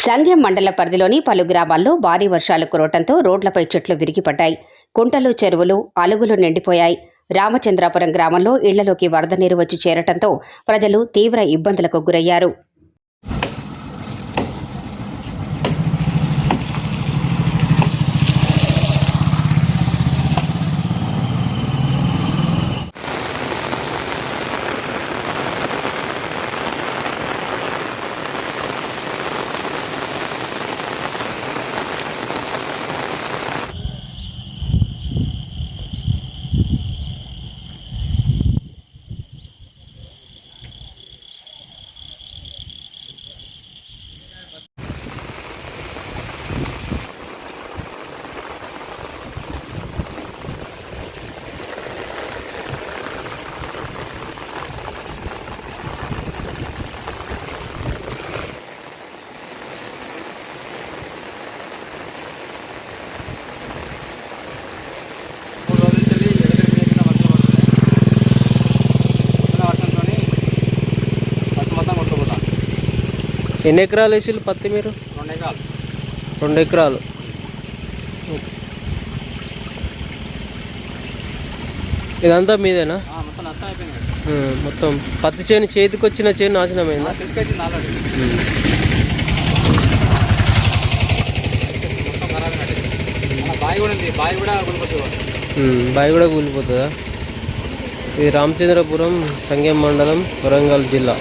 సంఘం మండల పరిధిలోని పలు గ్రామాల్లో భారీ వర్షాలు కురవటంతో రోడ్లపై చెట్లు విరిగిపడ్డాయి. కుంటలు, చెరువులు, అలుగులు నిండిపోయాయి. రామచంద్రాపురం గ్రామంలో ఇళ్లలోకి వరద నీరు వచ్చి చేరటంతో ప్రజలు తీవ్ర ఇబ్బందులకు గురయ్యారు. ఎన్ని ఎకరాలు వేసిల్లు పత్తి మీరు? 2 ఎకరాలు. ఇదంతా మీదేనా? మొత్తం పత్తి చేను చేతికి వచ్చిన చేను నాశనమైందా? బావి కూడా కూలిపోతుందా? ఇది రామచంద్రపురం సంఘం మండలం, వరంగల్ జిల్లా.